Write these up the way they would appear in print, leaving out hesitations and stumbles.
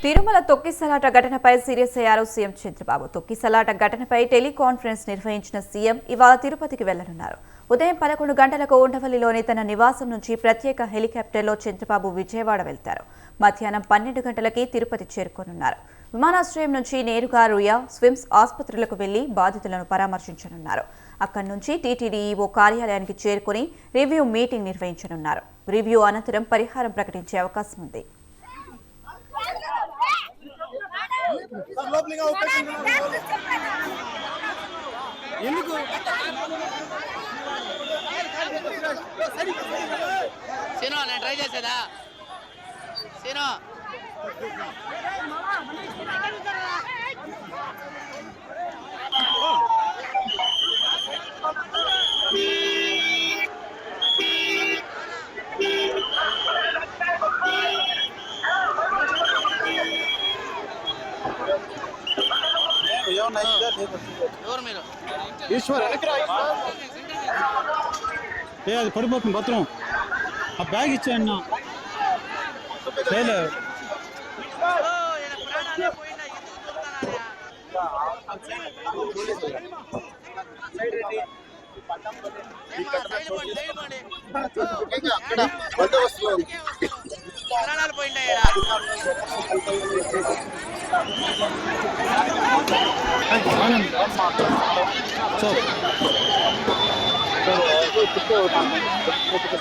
తిరుమల తొక్కిసలాట ఘటనపై సీరియస్ అయ్యారు సీఎం చంద్రబాబు. తొక్కిసలాట ఘటనపై టెలికాన్ఫరెన్స్ నిర్వహించిన సీఎం ఇవాళ తిరుపతికి వెళ్లనున్నారు. ఉదయం 11 గంటలకు ఉండవల్లిలోని తన నివాసం నుంచి ప్రత్యేక హెలికాప్టర్లో చంద్రబాబు విజయవాడ వెళ్తారు. మధ్యాహ్నం 12 గంటలకి తిరుపతి చేరుకోనున్నారు. విమానాశ్రయం నుంచి నేరుగా రుయా స్విమ్స్ ఆసుపత్రులకు వెళ్లి బాధితులను పరామర్శించనున్నారు. అక్కడి నుంచి టీటీడీ ఈవో కార్యాలయానికి చేరుకుని రివ్యూ మీటింగ్ నిర్వహించనున్నారు. రివ్యూ అనంతరం పరిహారం ప్రకటించే అవకాశం ఉంది. సీనో నేను ట్రై చేసేదా సీనో ఎవరు మీరు ఈశ్వర్ అది పడిపోతుంది భద్రం ఆ బ్యాగ్ ఇచ్చాయన్న చేయలేదు ప్రాణాలు పోయింటాయి.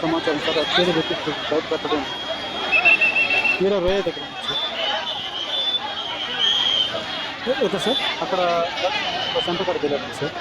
సమాచారం సార్ వచ్చేది బయట పెట్టడం మీరు రోయ దగ్గర ఓకే సార్ అక్కడ సెంటర్ కాడికి వెళ్ళారు సార్.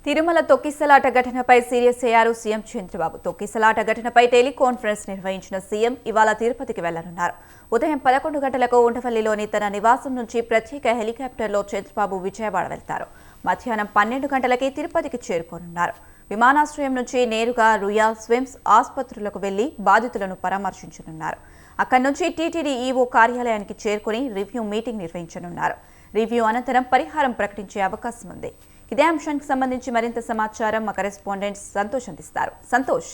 తిరుమల తొక్కిసలాట ఘటనపై సీరియస్ అయ్యారు సీఎం చంద్రబాబు. తొక్కిసలాట ఘటనపై టెలికాన్ఫరెన్స్ నిర్వహించిన సీఎం ఇవాళ తిరుపతికి వెళ్లనున్నారు. ఉదయం 11 గంటలకు ఉండవల్లిలోని తన నివాసం నుంచి ప్రత్యేక హెలికాప్టర్లో చంద్రబాబు విజయవాడ వెళ్తారు. మధ్యాహ్నం 12 గంటలకి తిరుపతికి చేరుకోనున్నారు. విమానాశ్రయం నుంచి నేరుగా రుయా స్విమ్స్ ఆసుపత్రులకు వెళ్లి బాధితులను పరామర్శించనున్నారు. అక్కడి నుంచి టీటీడీ ఈవో కార్యాలయానికి చేరుకుని రివ్యూ మీటింగ్ నిర్వహించనున్నారు. రివ్యూ అనంతరం పరిహారం ప్రకటించే అవకాశం ఉంది. ఇదే అంశానికి సంబంధించి మరింత సమాచారం మా కరెస్పాండెంట్ సంతోష్ అందిస్తారు. Santosh,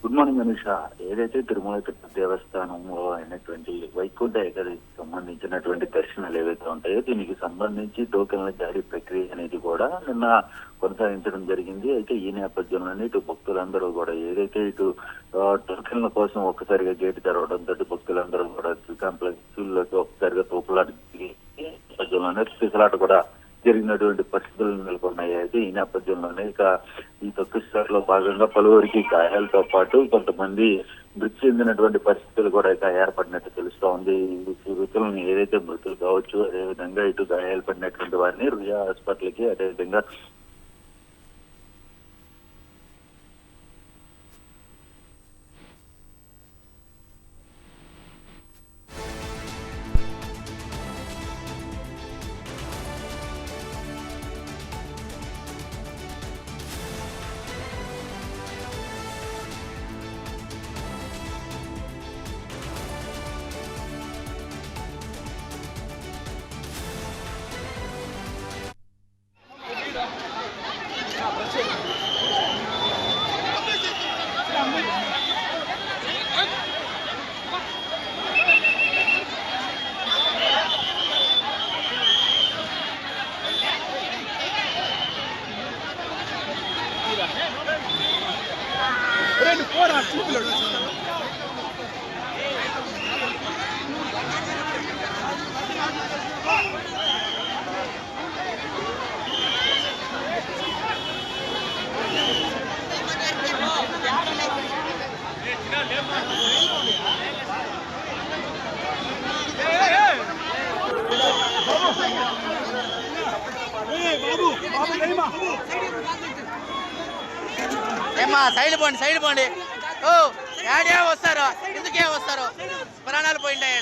good morning Anusha. ఏదైతే తిరుమల తిరుపతి దేవస్థానంలో అయినటువంటి వైకుంఠ ఏకాదశికి సంబంధించినటువంటి దర్శనాలు ఏవైతే ఉంటాయో దీనికి సంబంధించి టోకెన్ల జారీ ప్రక్రియ అనేది కూడా నిన్న కొనసాగించడం జరిగింది. అయితే ఈ నేపథ్యంలోనే ఇటు భక్తులందరూ కూడా ఏదైతే ఇటు టోకెన్ల కోసం ఒక్కసారిగా గేటు తెరవడంతో భక్తులందరూ కూడా కాంప్లెక్స్లోకి ఒక్కసారిగా తోపులాట నేపథ్యంలోనే పిసలాట కూడా జరిగినటువంటి పరిస్థితులు నెలకొన్నాయి. అయితే ఈ నేపథ్యంలోనే ఇక ఈ తొక్కిసలాటలో భాగంగా పలువురికి గాయాలతో పాటు కొంతమంది మృతి చెందినటువంటి పరిస్థితులు కూడా ఇక ఏర్పడినట్టు తెలుస్తూ ఉంది. ఈ వృత్తులను ఏదైతే మృతులు కావచ్చు, అదేవిధంగా ఇటు గాయాలు పడినటువంటి వారిని రుయా హాస్పిటల్కి అదేవిధంగా ఏమా సైడ్ పోండి. ఓ యాడే వస్తారు, ఎందుకే వస్తారు? ప్రాణాలు పోయింటాయి.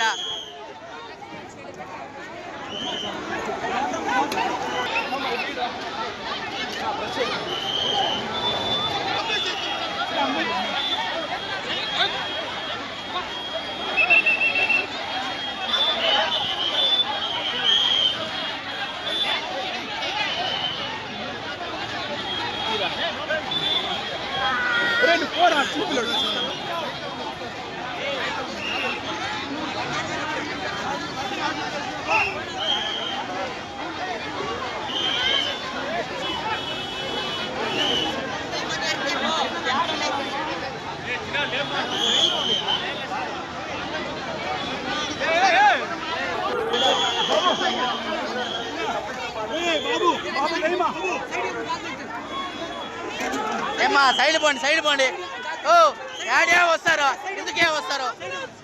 ఏమ్మా సైడ్ పోండి ఓ యాడే వస్తారు ఎందుకే వస్తారు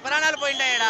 ప్రాణాలు పోయింటాయి ఈడ